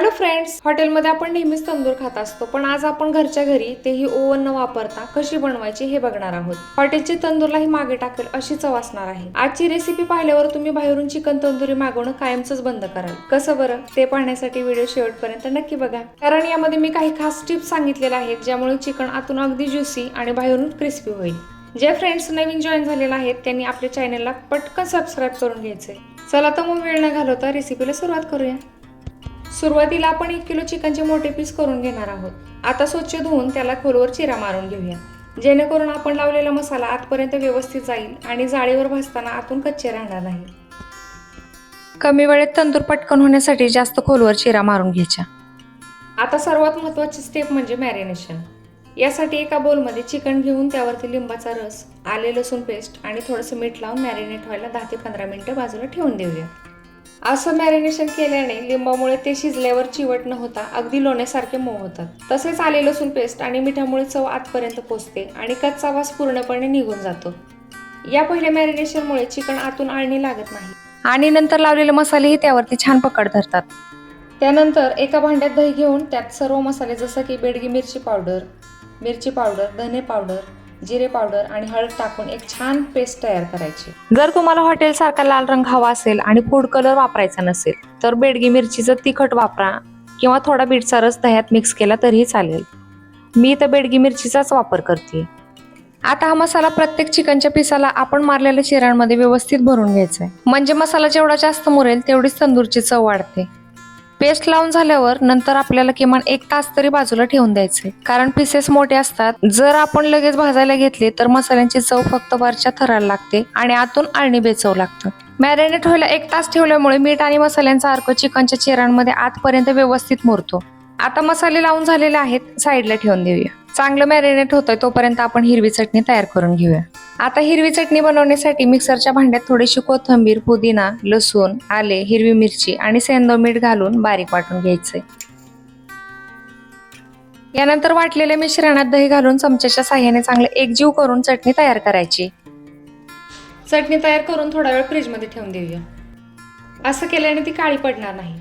Hello friends, हॉटेलमध्ये आपण नेहमीच तंदूर खात असतो, पण आज आपण घरच्या घरी तेही ओव्हन न वापरता कशी बनवायची हे बघणार आहोत। हॉटेलची तंदूरलाही मागे टाकेल अशी चव असणार आहे। आजची रेसिपी पाहिल्यावर तुम्ही बाहेरून चिकन तंदुरी मागवणं कायमच बंद कराल। कसं बरं ते पाहण्यासाठी व्हिडिओ शेवटपर्यंत नक्की बघा, कारण यामध्ये मी काही खास टिप्स सांगितलेल्या आहेत ज्यामुळे चिकन आतून अगदी ज्युसी आणि बाहेरून क्रिस्पी होईल। जे फ्रेंड्स नवीन जॉईन झालेले आहेत त्यांनी आपल्या चॅनलला पटकन सबस्क्राईब करून घ्यायचे। चला तर मग वेळ न घालवता रेसिपीला सुरुवात करूया। सुरुवातीला आपण 1 किलो चिकनचे मोठे पीस करून घेणार आहोत। आता स्वच्छ धुवून त्याला खोलवर चिरा मारून घेऊया, जेणेकरून आपण लावलेला मसाला आतपर्यंत व्यवस्थित जाईल आणि जाळीवर भाजताना आतून कच्चे राहणार नाही। कमी वेळेत तंदूर पटकन होण्यासाठी जास्त खोलवर चिरा मारून घ्यायचा। आता सर्वात महत्त्वाची स्टेप म्हणजे मॅरिनेशन। यासाठी एका बोलमध्ये चिकन घेऊन त्यावरती लिंबाचा रस, आले लसूण पेस्ट आणि थोडंसं मीठ लावून मॅरिनेट व्हायला 10 ते 15 मिनिटं बाजूला ठेवून देऊया। असं मॅरिनेशन केल्याने लिंबामुळे ते शिजल्यावर चिवट न होता अगदी लोण्यासारखे मऊ होतात। तसेच आले लसूण पेस्ट आणि मिठामुळे चव आतपर्यंत पोहोचते आणि कच्चा वास पूर्णपणे निघून जातो। या पहिल्या मॅरिनेशनमुळे चिकन आतून आळणी लागत नाही आणि नंतर लावलेले मसालेही त्यावरती छान पकड धरतात। त्यानंतर एका भांड्यात दही घेऊन त्यात सर्व मसाले जसं की बेडगी मिरची पावडर, धने पावडर, जिरे पावडर आणि हळद टाकून एक छान पेस्ट तयार करायची। जर तुम्हाला हॉटेल सारखा लाल रंग हवा असेल आणि फूड कलर वापरायचा नसेल तर बेडगी मिरचीचं तिखट वापरा किंवा थोडा बीटचा रस दह्यात मिक्स केला तरीही चालेल। मी तर बेडगी मिरचीचाच वापर करते। आता हा मसाला प्रत्येक चिकनच्या पिसाला आपण मारलेल्या चिरांमध्ये व्यवस्थित भरून घ्यायचा आहे, म्हणजे मसाला जेवढा जास्त मुरेल तेवढीच तंदूरची चव वाढते। पेस्ट लावून झाल्यावर नंतर आपल्याला किमान 1 तास तरी बाजूला ठेवून द्यायचे, कारण पीसेस मोठे असतात। जर आपण लगेच भाजायला घेतले तर मसाल्यांची चव फक्त वरच्या थराला लागते आणि आतून आळणी बेचव लागतं। मॅरिनेट व्हायला 1 तास ठेवल्यामुळे मीठ आणि मसाल्यांचा अर्क चिकनच्या चिरांमध्ये आतपर्यंत व्यवस्थित मुरतो। आता मसाले लावून झालेले आहेत, साईडला ठेवून देऊया। चांगलं मॅरिनेट होतंय तोपर्यंत आपण हिरवी चटणी तयार करून घेऊया। आता हिरवी चटणी बनवण्यासाठी मिक्सरच्या भांड्यात थोडीशी कोथिंबीर, पुदिना, लसूण, आले, हिरवी मिरची आणि सेंधव मीठ घालून बारीक वाटून घ्यायचे। यानंतर वाटलेल्या मिश्रणात दही घालून चमच्याच्या साहाय्याने चांगले एकजीव करून चटणी तयार करायची। चटणी तयार करून थोडा वेळ फ्रीजमध्ये ठेवून देऊया। असं केल्याने ती काळी पडणार नाही।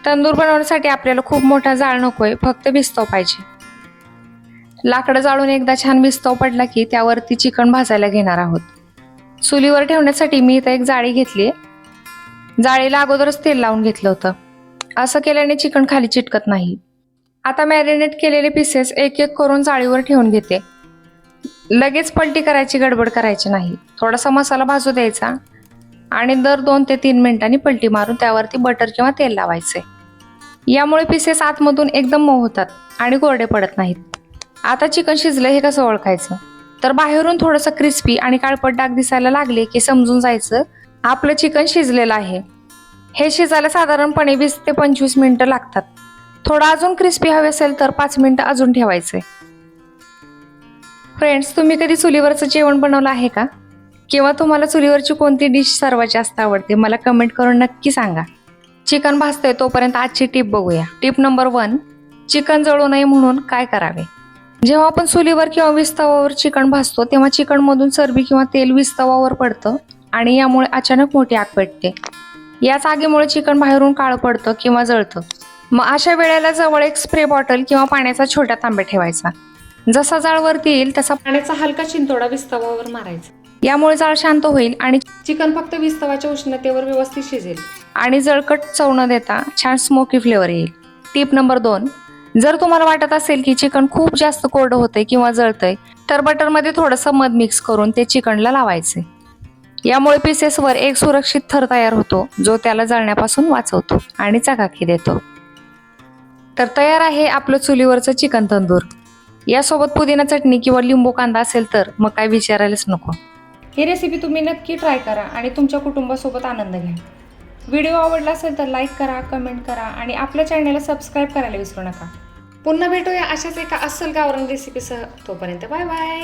तंदूर बनवण्यासाठी आपल्याला खूप मोठा जाळ नकोय, फक्त विस्तव पाहिजे। लाकडं जाळून एकदा छान विस्तव पडला की त्यावरती चिकन भाजायला घेणार आहोत। चुलीवर ठेवण्यासाठी मी इथं एक जाळी घेतली। जाळीला अगोदरच तेल लावून घेतलं होतं। असं केल्याने चिकन खाली चिटकत नाही। आता मॅरिनेट केलेले पीसेस एक एक करून जाळीवर ठेवून घेते। लगेच पलटी करायची, गडबड करायची नाही। थोडासा मसाला भाजू द्यायचा आणि दर 2 ते 3 मिनिटांनी पलटी मारून त्यावरती बटर किंवा तेल लावायचे। यामुळे पीसेस आतमधून एकदम मऊ होतात आणि कोरडे पडत नाहीत। आता चिकन शिजलं हे कसं ओळखायचं, तर बाहेरून थोडंसं क्रिस्पी आणि काळपट डाग दिसायला लागले की समजून जायचं आपलं चिकन शिजलेलं आहे। हे शिजायला साधारणपणे 20 ते 25 मिनिटं लागतात। थोडं अजून क्रिस्पी हवे असेल तर 5 मिनिटं अजून ठेवायचे। फ्रेंड्स, तुम्ही कधी चुलीवरचं जेवण बनवलं आहे का? किंवा तुम्हाला चुलीवरची कोणती डिश सर्वात जास्त आवडते मला कमेंट करून नक्की सांगा। चिकन भाजतंय तोपर्यंत आजची टिप बघूया। टिप नंबर 1, चिकन जळू नये म्हणून काय करावे। जेव्हा आपण चुलीवर किंवा विस्तवावर चिकन भाजतो तेव्हा चिकन मधून चरबी किंवा तेल विस्तवावर पडतं आणि यामुळे अचानक मोठी आग पेटते। याच आगीमुळे चिकन बाहेरून काळं पडतं किंवा जळतं। मग अशा वेळेला जवळ एक स्प्रे बॉटल किंवा पाण्याचा छोटा तांब्या ठेवायचा। जसा जाळ वरती येईल तसा पाण्याचा हलका शिंतोडा विस्तवावर मारायचा। यामुळे जाळ शांत होईल आणि चिकन फक्त विस्तवाच्या उष्णतेवर व्यवस्थित शिजेल आणि जळकट चव न देता छान स्मोकी फ्लेवर येईल। टिप नंबर 2, जर तुम्हाला वाटत असेल की चिकन खूप जास्त कोरडं होतंय किंवा जळतंय तर बटरमध्ये थोडंसं मध मिक्स करून ते चिकनला लावायचे। यामुळे पीसेसवर एक सुरक्षित थर तयार होतो जो त्याला जळण्यापासून वाचवतो आणि चकाकी देतो। तर तयार आहे आपलं चुलीवरचं चिकन तंदूर। यासोबत पुदिना चटणी किंवा लिंबू कांदा असेल तर मग काय विचारायलाच नको। ही रेसिपी तुम्ही नक्की ट्राय करा आणि तुमच्या कुटुंबासोबत आनंद घ्या। व्हिडिओ आवडला असेल तर लाईक करा, कमेंट करा आणि आपल्या चॅनलला सबस्क्राईब करायला विसरू नका। पुन्हा भेटूया अशाच एका अस्सल गावरान रेसिपीसह। तोपर्यंत बाय बाय।